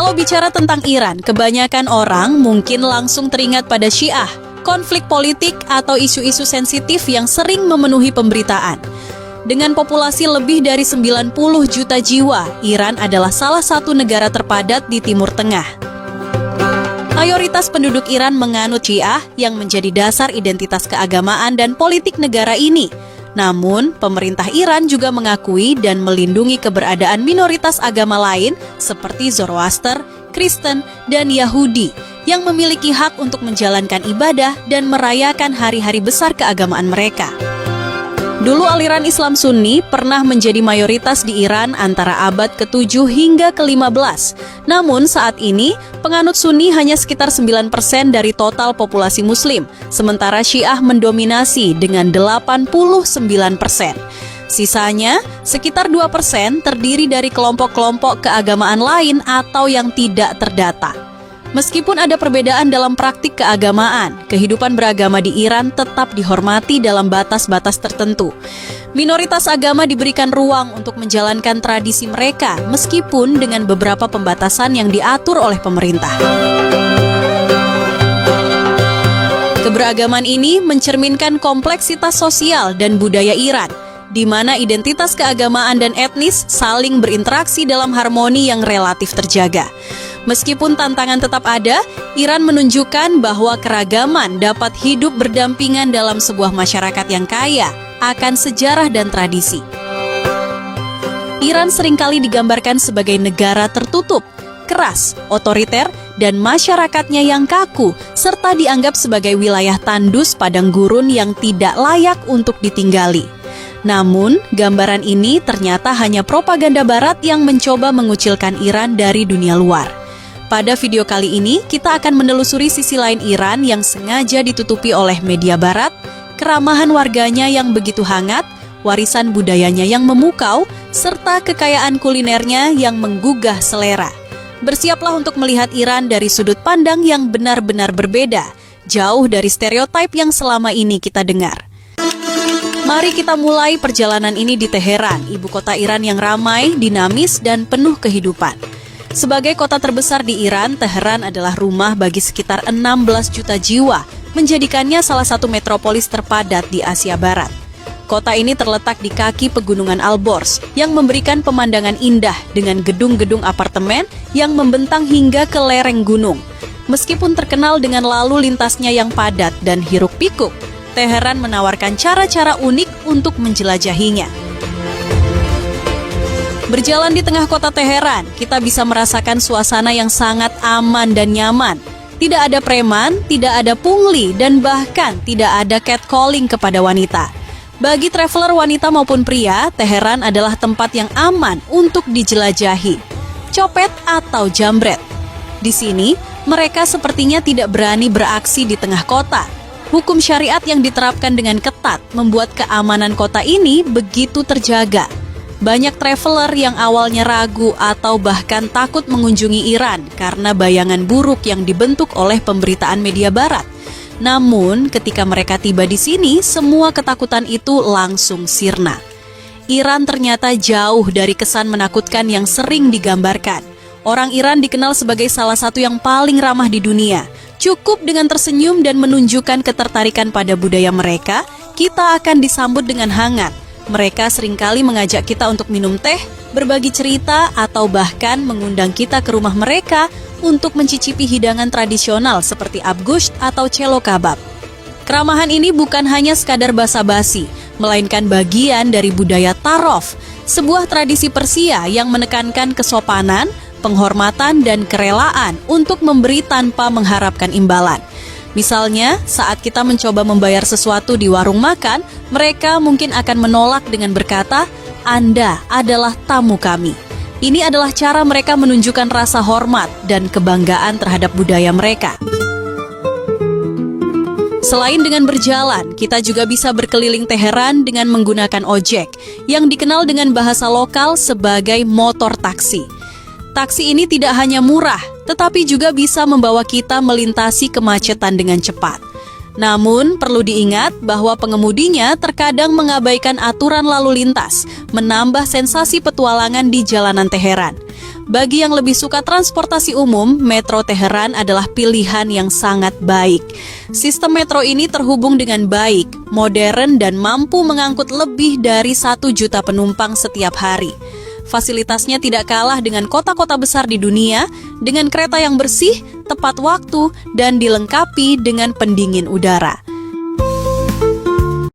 Kalau bicara tentang Iran, kebanyakan orang mungkin langsung teringat pada Syiah, konflik politik atau isu-isu sensitif yang sering memenuhi pemberitaan. Dengan populasi lebih dari 90 juta jiwa, Iran adalah salah satu negara terpadat di Timur Tengah. Mayoritas penduduk Iran menganut Syiah yang menjadi dasar identitas keagamaan dan politik negara ini. Namun, pemerintah Iran juga mengakui dan melindungi keberadaan minoritas agama lain seperti Zoroaster, Kristen, dan Yahudi yang memiliki hak untuk menjalankan ibadah dan merayakan hari-hari besar keagamaan mereka. Dulu aliran Islam Sunni pernah menjadi mayoritas di Iran antara abad ke-7 hingga ke-15. Namun saat ini, penganut Sunni hanya sekitar 9% dari total populasi Muslim, sementara Syiah mendominasi dengan 89%. Sisanya, sekitar 2% terdiri dari kelompok-kelompok keagamaan lain atau yang tidak terdata. Meskipun ada perbedaan dalam praktik keagamaan, kehidupan beragama di Iran tetap dihormati dalam batas-batas tertentu. Minoritas agama diberikan ruang untuk menjalankan tradisi mereka, meskipun dengan beberapa pembatasan yang diatur oleh pemerintah. Keberagaman ini mencerminkan kompleksitas sosial dan budaya Iran, di mana identitas keagamaan dan etnis saling berinteraksi dalam harmoni yang relatif terjaga. Meskipun tantangan tetap ada, Iran menunjukkan bahwa keragaman dapat hidup berdampingan dalam sebuah masyarakat yang kaya akan sejarah dan tradisi. Iran seringkali digambarkan sebagai negara tertutup, keras, otoriter, dan masyarakatnya yang kaku, serta dianggap sebagai wilayah tandus padang gurun yang tidak layak untuk ditinggali. Namun, gambaran ini ternyata hanya propaganda Barat yang mencoba mengucilkan Iran dari dunia luar. Pada video kali ini, kita akan menelusuri sisi lain Iran yang sengaja ditutupi oleh media Barat, keramahan warganya yang begitu hangat, warisan budayanya yang memukau, serta kekayaan kulinernya yang menggugah selera. Bersiaplah untuk melihat Iran dari sudut pandang yang benar-benar berbeda, jauh dari stereotip yang selama ini kita dengar. Mari kita mulai perjalanan ini di Teheran, ibu kota Iran yang ramai, dinamis, dan penuh kehidupan. Sebagai kota terbesar di Iran, Teheran adalah rumah bagi sekitar 16 juta jiwa, menjadikannya salah satu metropolis terpadat di Asia Barat. Kota ini terletak di kaki pegunungan Alborz, yang memberikan pemandangan indah dengan gedung-gedung apartemen yang membentang hingga ke lereng gunung. Meskipun terkenal dengan lalu lintasnya yang padat dan hiruk-pikuk, Teheran menawarkan cara-cara unik untuk menjelajahinya. Berjalan di tengah kota Teheran, kita bisa merasakan suasana yang sangat aman dan nyaman. Tidak ada preman, tidak ada pungli, dan bahkan tidak ada catcalling kepada wanita. Bagi traveler wanita maupun pria, Teheran adalah tempat yang aman untuk dijelajahi. Copet atau jambret. Di sini, mereka sepertinya tidak berani beraksi di tengah kota. Hukum syariat yang diterapkan dengan ketat membuat keamanan kota ini begitu terjaga. Banyak traveler yang awalnya ragu atau bahkan takut mengunjungi Iran karena bayangan buruk yang dibentuk oleh pemberitaan media Barat. Namun, ketika mereka tiba di sini, semua ketakutan itu langsung sirna. Iran ternyata jauh dari kesan menakutkan yang sering digambarkan. Orang Iran dikenal sebagai salah satu yang paling ramah di dunia. Cukup dengan tersenyum dan menunjukkan ketertarikan pada budaya mereka, kita akan disambut dengan hangat. Mereka seringkali mengajak kita untuk minum teh, berbagi cerita, atau bahkan mengundang kita ke rumah mereka untuk mencicipi hidangan tradisional seperti abgusht atau celo kabab. Keramahan ini bukan hanya sekadar basa-basi, melainkan bagian dari budaya tarof, sebuah tradisi Persia yang menekankan kesopanan, penghormatan, dan kerelaan untuk memberi tanpa mengharapkan imbalan. Misalnya, saat kita mencoba membayar sesuatu di warung makan, mereka mungkin akan menolak dengan berkata, "Anda adalah tamu kami." Ini adalah cara mereka menunjukkan rasa hormat dan kebanggaan terhadap budaya mereka. Selain dengan berjalan, kita juga bisa berkeliling Teheran dengan menggunakan ojek, yang dikenal dengan bahasa lokal sebagai motor taksi. Taksi ini tidak hanya murah, tetapi juga bisa membawa kita melintasi kemacetan dengan cepat. Namun, perlu diingat bahwa pengemudinya terkadang mengabaikan aturan lalu lintas, menambah sensasi petualangan di jalanan Teheran. Bagi yang lebih suka transportasi umum, Metro Teheran adalah pilihan yang sangat baik. Sistem metro ini terhubung dengan baik, modern, dan mampu mengangkut lebih dari 1 juta penumpang setiap hari. Fasilitasnya tidak kalah dengan kota-kota besar di dunia, dengan kereta yang bersih, tepat waktu, dan dilengkapi dengan pendingin udara.